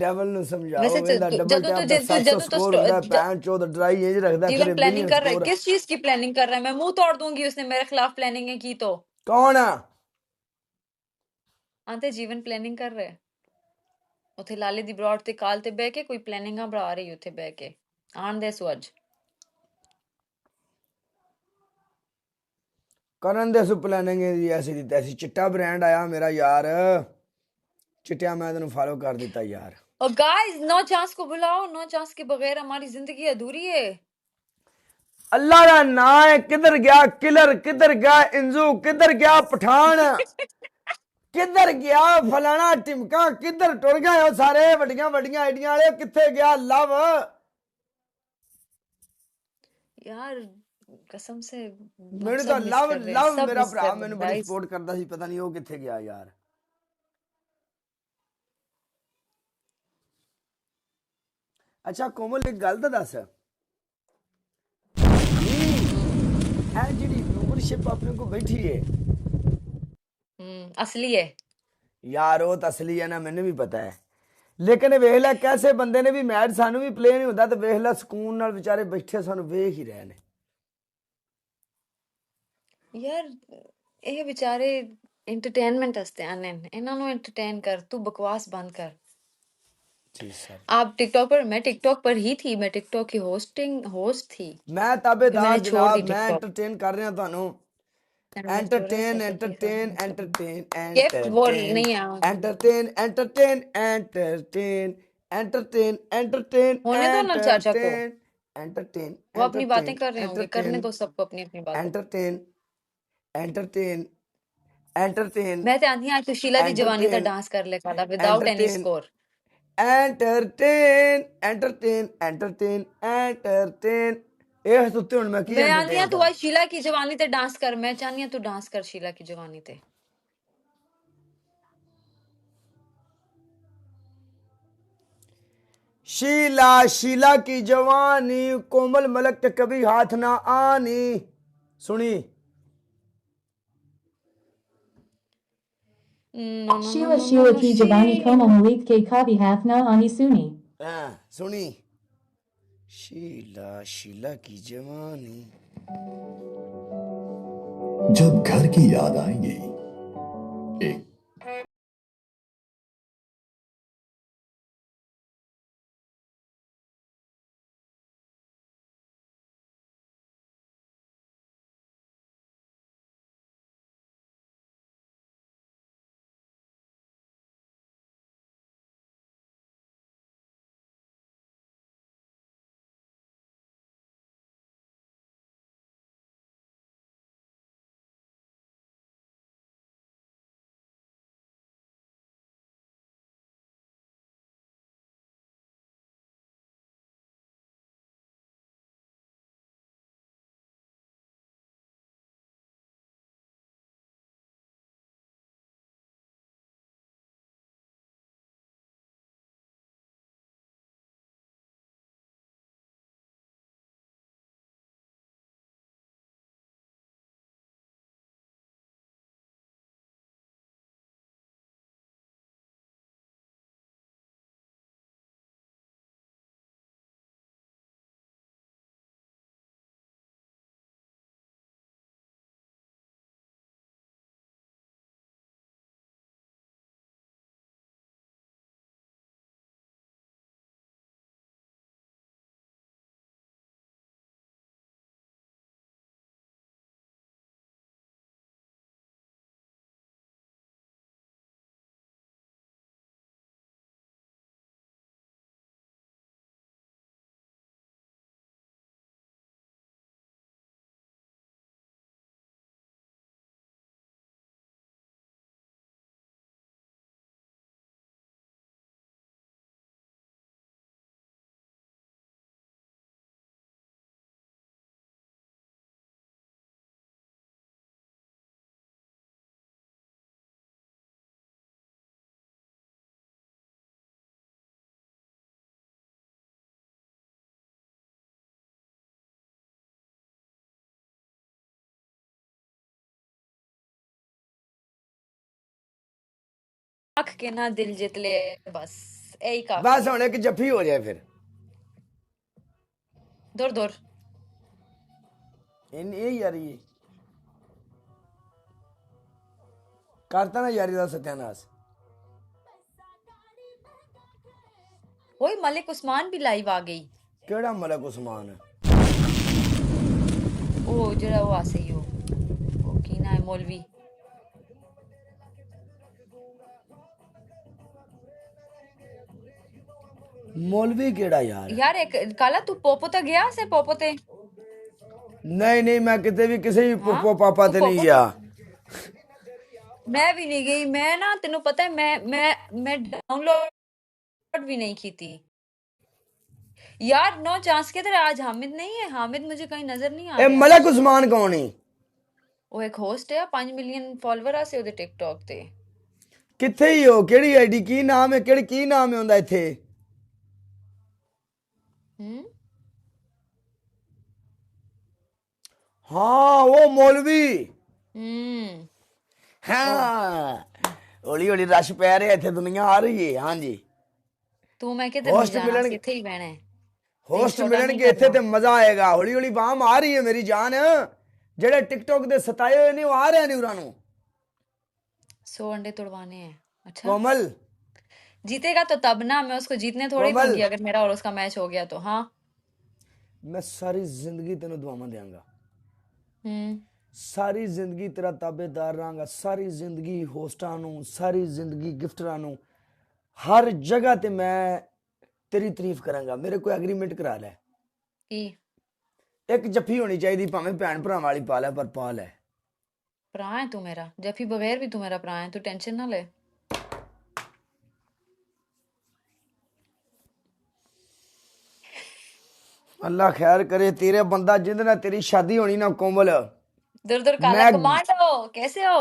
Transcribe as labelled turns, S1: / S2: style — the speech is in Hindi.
S1: ਡਬਲ ਨੂੰ ਸਮਝਾਓ,
S2: वैसे
S1: ਇਹਦਾ डबल
S2: ਜਦੋਂ
S1: टैप
S2: तो
S1: ਦਾ 700
S2: ਜਦੋਂ तो
S1: ਸਕੋਰ ਹੁੰਦਾ, ਭੈਣ ਚੋਦ ਡਰਾਈ ਇੰਜ ਰੱਖਦਾ
S2: जीवन
S1: ਖਰੇ
S2: प्लानिंग
S1: बिलियन
S2: कर रहा है,
S1: ਸਕੋਰ।
S2: किस चीज की प्लानिंग कर रहा है? मैं मुंह तोड़ दूंगी उसने मेरे खिलाफ प्लानिंग की तो।
S1: ਕੌਣ ਆ?
S2: आते जीवन प्लानिंग कर रहे उथे लाले दी ब्रॉड ते काल ते बह के कोई प्लानिंगा बना रही उथे बह के आन दे सो अज
S1: ਕਰਨ ਦੇ ਸੁ ਪਲੈਨਿੰਗ ਦੀ ਐਸੀ ਦੀ ਤੈਸੀ। ਚਿੱਟਾ ਬ੍ਰਾਂਡ ਆਇਆ ਮੇਰਾ ਯਾਰ, ਚਿੱਟਿਆ ਮੈਂ ਤੈਨੂੰ ਫਾਲੋ ਕਰ ਦਿੱਤਾ ਯਾਰ।
S2: और गाइस नो चांस को बुलाओ, नो चांस के बगैर हमारी जिंदगी अधूरी है।
S1: अल्लाह का ना है, किधर गया किलर, किधर गया इंजू, किधर गया पठान, किधर गया फलाना टिमका, किधर टुर गए हो सारे वड्डियां वड्डियां आइडियां वाले, किथे गया लव?
S2: यार कसम से हम
S1: मैंने तो
S2: सब मिस
S1: लव
S2: कर रहे हैं,
S1: लव
S2: सब
S1: मेरा
S2: मिस
S1: भरा
S2: कर रहे
S1: मैंने
S2: हैं
S1: बड़ी
S2: गाइस।
S1: सपोर्ट करता सी, पता नहीं वो किथे गया यार। अच्छा कोमल एक गल तो दस, जी व्यूवरशिप अपने को बैठी है
S2: असली है
S1: यार, वो तो असली है ना, मैंने भी पता है, लेकिन वेख लै कैसे बंदे ने भी मैच सानू भी प्ले नहीं होता, तो वेख लै सुकून नाल बेचारे बैठे सानू वेख ही रहे ने।
S2: यार ਇਹ ਵਿਚਾਰੇ एंटरटेनमेंट वास्ते आने ਇਹਨਾਂ ਨੂੰ एंटरटेन कर, तू बकवास बंद कर।
S1: जी सर।
S2: आप टिकटॉक पर, मैं टिकटॉक पर ही थी, मैं टिकटॉक की होस्ट थी,
S1: मैं
S2: फिर
S1: ताबेदार
S2: मैंने छोड़ दी
S1: जनाब, मैं
S2: टिकटॉक।
S1: एंटरटेन कर रहा थानू, एंटरटेन एंटरटेन एंटरटेन
S2: गिफ्ट वो
S1: एंटरटेन
S2: नहीं आ
S1: entertain entertain entertain entertain entertain
S2: होने दो ना चाचा को,
S1: एंटरटेन एंटरटेन
S2: वो अपनी बातें
S1: एंटरटेन
S2: कर रहे होंगे, करने
S1: एंटरटेन
S2: दो सबको अपनी अपनी बातें।
S1: एंटरटेन एंटरटेन एंटरटेन
S2: मैं ते आंधी आज सुशीला दी जवानी ता
S1: एंटरटेन
S2: डांस कर ले काला without any
S1: entertain
S2: score.
S1: Entertain entertain entertain entertain. ਇਹ ਸੁੱਤੇ ਹੁਣ ਮੈਂ ਕੀ
S2: मैं आंधी
S1: एंटरटेन
S2: तू
S1: करा?
S2: आज शीला की जवानी ते डांस कर, मैं चाहनी तू डांस कर शीला की जवानी ते।
S1: शीला शीला की जवानी, कोमल मलक के कभी हाथ ना आनी, सुनी?
S3: Sheila Sheila ki jabani komal malik ke kabi hath na ani suni.
S1: हाँ सुनी? शीला शीला की जवानी।
S4: जब घर की याद आएगी एक
S2: आँख के ना दिल जित ले बस, यही काफी
S1: बस
S2: है।
S1: हुण एक जफ्फी हो जाए फिर
S2: दूर दूर
S1: इन यही यार ये करता ना यारी दा सत्यानाश
S2: ओए मलिक उस्मान भी लाइव आ गई
S1: केड़ा मलक उस्मान है
S2: ओ जरा वो आसे ही हो ओ की ना है मौलवी
S1: मौलवी केड़ा यार
S2: यार एक काला तू पोपो ते गया से पोपो ते
S1: नहीं नहीं मैं किते भी किसी भी
S2: हाँ
S1: पुप्पो पापा
S2: तू
S1: ते नहीं
S2: पोपो
S1: गया
S2: मैं भी नहीं गई मैं ना तेनू पता है मैं डाउनलोड भी नहीं की थी यार नो चांस के तेरे आज हामिद नहीं है हामिद मुझे कहीं नजर नहीं आ
S1: ए
S2: रहा
S1: मलक उस्मान कौन है
S2: वो एक होस्ट है 5 मिलियन फॉलोवर से ਉਹਦੇ टिकटॉक ਤੇ
S1: किथे ही हो केड़ी आईडी की नाम है केड़ी की नाम है हुंदा इथे
S2: हम्म
S1: हाँ वो मौलवी
S2: हम्म
S1: हाँ हौली हौली रश पै रहा इथे दुनिया आ रही है हाँ जी
S2: तू मैं किधर नहीं
S1: होस्ट
S2: जाना
S1: मिलन
S2: किथे ही बहना है
S1: होस्ट
S2: छोटा
S1: मिलन
S2: नहीं
S1: के इथे
S2: करना
S1: ते मजा आएगा हौली हौली बाम आ रही है मेरी जान जेड़े टिकटॉक दे सताए हुए ने वो आ रहे ने उरा नु
S2: 100 अंडे तोड़वाने हैं अच्छा
S1: कोमल
S2: जीतेगा तो तब ना मैं उसको जीतने थोड़ी
S1: कोमल
S2: दूंगी अगर मेरा और उसका मैच हो गया तो हाँ
S1: मैं सारी जिंदगी तेन दुआवां देंगा
S2: हम्म
S1: सारी जिंदगी तेरा ताबेदार रहांगा सारी जिंदगी होस्टां नू सारी जिंदगी गिफ्टरां नू हर जगह ते मैं तेरी तारीफ करांगा मेरे कोई एग्रीमेंट करा ले
S2: की
S1: एक जफ्फी होनी चाहिए भावें भैन भरावां वाली पा ले पर पा ले
S2: भरा है तू मेरा जफी बगैर भी तू मेरा भरा है तू टेंशन ना ले
S1: अल्लाह खैर करे तेरे बंदा जिंद ना तेरी शादी होनी ना कोमल
S2: दूर दूर काला
S1: मैं
S2: कमांडो कैसे हो